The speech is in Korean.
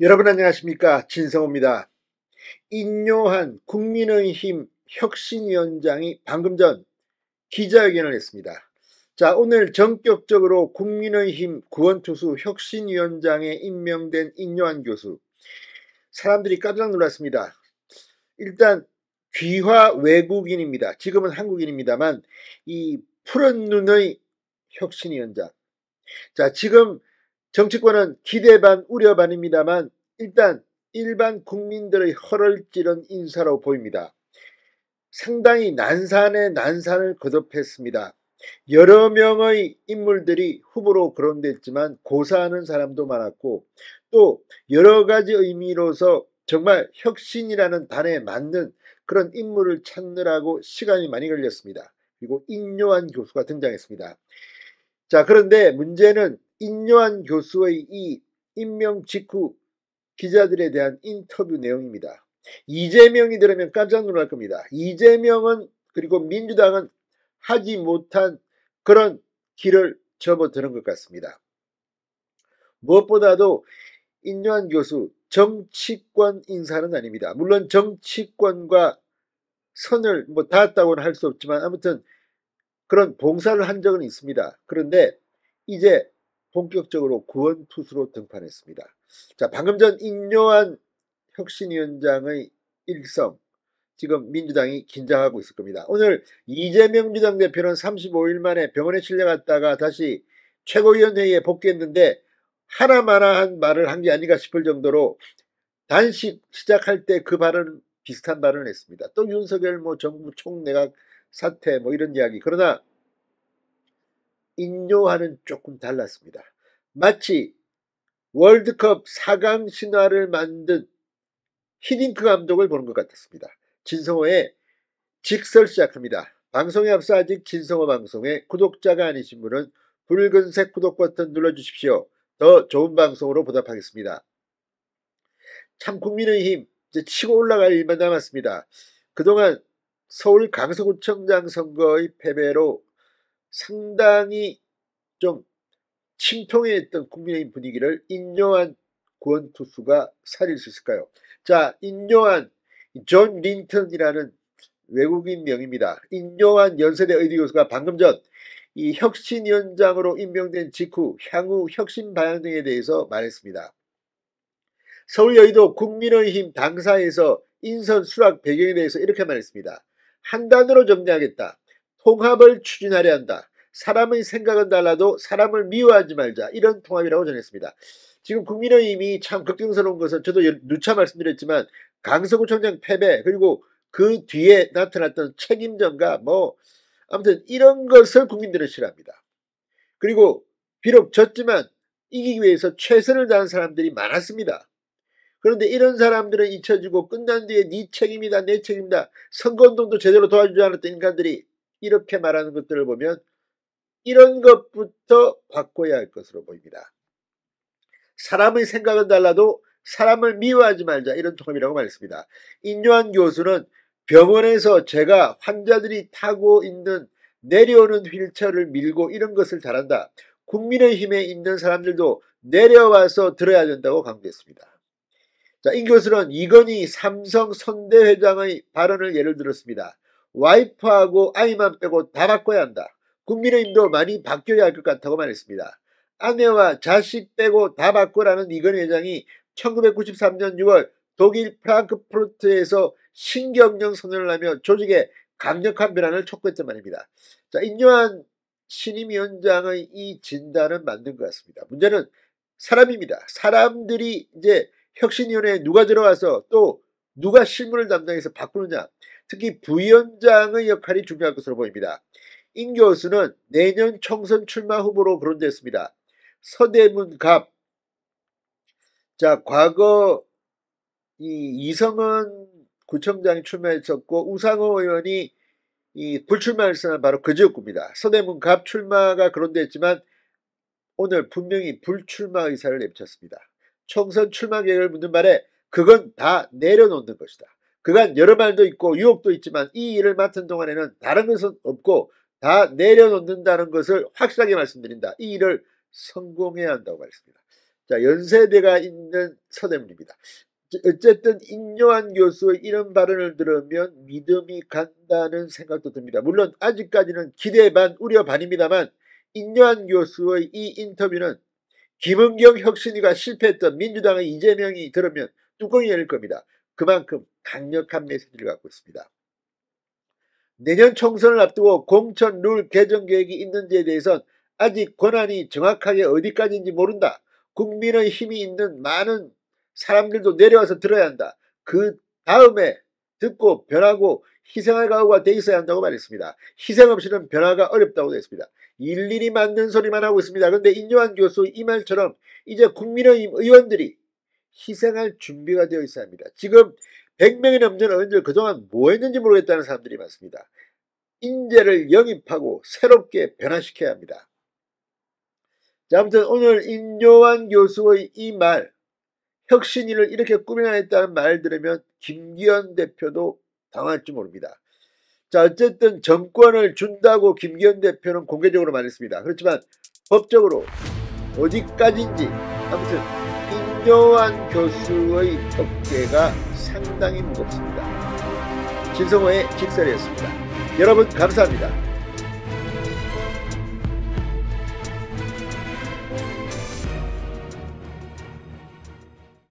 여러분 안녕하십니까, 진성호입니다. 인요한 국민의힘 혁신위원장이 방금 전 기자회견을 했습니다. 자, 오늘 전격적으로 국민의힘 구원투수 혁신위원장에 임명된 인요한 교수, 사람들이 깜짝 놀랐습니다. 일단 귀화 외국인입니다. 지금은 한국인입니다만 이 푸른 눈의 혁신위원장. 자, 지금 정치권은 기대 반 우려 반입니다만 일단 일반 국민들의 혀를 찌른 인사로 보입니다. 상당히 난산에 난산을 거듭했습니다. 여러 명의 인물들이 후보로 거론됐지만 고사하는 사람도 많았고, 또 여러 가지 의미로서 정말 혁신이라는 단어에 맞는 그런 인물을 찾느라고 시간이 많이 걸렸습니다. 그리고 인요한 교수가 등장했습니다. 자, 그런데 문제는 인요한 교수의 이 임명 직후 기자들에 대한 인터뷰 내용입니다. 이재명이 들으면 깜짝 놀랄 겁니다. 이재명은, 그리고 민주당은 하지 못한 그런 길을 접어드는 것 같습니다. 무엇보다도 인요한 교수 정치권 인사는 아닙니다. 물론 정치권과 선을 닿았다고는 할 수 없지만 아무튼 그런 봉사를 한 적은 있습니다. 그런데 이제 본격적으로 구원투수로 등판했습니다. 자, 방금 전 인요한 혁신위원장의 일성, 지금 민주당이 긴장하고 있을 겁니다. 오늘 이재명 민주당대표는 35일 만에 병원에 실려갔다가 다시 최고위원회의에 복귀했는데 하나마나한 말을 한 게 아닌가 싶을 정도로 단식 시작할 때 그 발언, 비슷한 발언을 했습니다. 또 윤석열 정부 총내각 사퇴 이런 이야기. 그러나 인요하는 조금 달랐습니다. 마치 월드컵 4강 신화를 만든 히딩크 감독을 보는 것 같았습니다. 진성호의 직설 시작합니다. 방송에 앞서 아직 진성호 방송에 구독자가 아니신 분은 붉은색 구독 버튼 눌러주십시오. 더 좋은 방송으로 보답하겠습니다. 참 국민의힘 이제 치고 올라갈 일만 남았습니다. 그동안 서울 강서구청장 선거의 패배로 상당히 좀 침통했던 국민의힘 분위기를 인요한 구원투수가 살릴 수 있을까요? 자, 인요한 존 린턴이라는 외국인 명입니다. 인요한 연세대 의대 교수가 방금 전 이 혁신위원장으로 임명된 직후 향후 혁신 방향 등에 대해서 말했습니다. 서울 여의도 국민의힘 당사에서 인선 수락 배경에 대해서 이렇게 말했습니다. 한 단어로 정리하겠다. 통합을 추진하려 한다. 사람의 생각은 달라도 사람을 미워하지 말자. 이런 통합이라고 전했습니다. 지금 국민의힘이 참 걱정스러운 것은 저도 누차 말씀드렸지만 강서구청장 패배, 그리고 그 뒤에 나타났던 책임전가 아무튼 이런 것을 국민들은 싫어합니다. 그리고 비록 졌지만 이기기 위해서 최선을 다한 사람들이 많았습니다. 그런데 이런 사람들은 잊혀지고 끝난 뒤에 네 책임이다, 내 책임이다, 선거운동도 제대로 도와주지 않았던 인간들이 이렇게 말하는 것들을 보면 이런 것부터 바꿔야 할 것으로 보입니다. 사람의 생각은 달라도 사람을 미워하지 말자, 이런 통합이라고 말했습니다. 인요한 교수는 병원에서 제가 환자들이 타고 있는 내려오는 휠체어를 밀고 이런 것을 잘한다. 국민의힘에 있는 사람들도 내려와서 들어야 된다고 강조했습니다. 자, 이 교수는 이건희 삼성 선대회장의 발언을 예를 들었습니다. 와이프하고 아이만 빼고 다 바꿔야 한다. 국민의힘도 많이 바뀌어야 할 것 같다고 말했습니다. 아내와 자식 빼고 다 바꾸라는 이건희 회장이 1993년 6월 독일 프랑크푸르트에서 신경영 선언을 하며 조직에 강력한 변화를 촉구했단 말입니다. 자, 인요한 신임위원장의 이 진단은 맞는 것 같습니다. 문제는 사람입니다. 사람들이 이제 혁신위원회에 누가 들어가서 또 누가 실무를 담당해서 바꾸느냐, 특히 부위원장의 역할이 중요할 것으로 보입니다. 임 교수는 내년 총선 출마 후보로 거론됐습니다. 서대문 갑, 자, 과거 이성은 구청장이 출마했었고 우상호 의원이 불출마를 선언한 바로 그 지역구입니다. 서대문 갑 출마가 거론됐지만 오늘 분명히 불출마 의사를 내비쳤습니다. 총선 출마 계획을 묻는 말에 그건 다 내려놓는 것이다. 그간 여러 말도 있고 유혹도 있지만 이 일을 맡은 동안에는 다른 것은 없고 다 내려놓는다는 것을 확실하게 말씀드린다. 이 일을 성공해야 한다고 말했습니다. 자, 연세대가 있는 서대문입니다. 어쨌든 인요한 교수의 이런 발언을 들으면 믿음이 간다는 생각도 듭니다. 물론 아직까지는 기대 반 우려 반입니다만 인요한 교수의 이 인터뷰는 김은경 혁신위가 실패했던 민주당의 이재명이 들으면 뚜껑이 열릴 겁니다. 그만큼 강력한 메시지를 갖고 있습니다. 내년 총선을 앞두고 공천 룰 개정 계획이 있는지에 대해선 아직 권한이 정확하게 어디까지인지 모른다. 국민의 힘이 있는 많은 사람들도 내려와서 들어야 한다. 그 다음에 듣고 변하고 희생할 각오가 돼 있어야 한다고 말했습니다. 희생 없이는 변화가 어렵다고 했습니다. 일일이 맞는 소리만 하고 있습니다. 그런데 인요한 교수 이 말처럼 이제 국민의힘 의원들이 희생할 준비가 되어 있어야 합니다. 지금 100명이 넘는 의원들 그동안 뭐 했는지 모르겠다는 사람들이 많습니다. 인재를 영입하고 새롭게 변화시켜야 합니다. 자, 아무튼 오늘 인요한 교수의 이 말, 혁신위를 이렇게 꾸며냈다는 말 들으면 김기현 대표도 당할지 모릅니다. 자, 어쨌든 정권을 준다고 김기현 대표는 공개적으로 말했습니다. 그렇지만 법적으로 어디까지인지 아무튼 인요한 교수의 어깨가 상당히 무겁습니다. 진성호의 직설이었습니다. 여러분 감사합니다.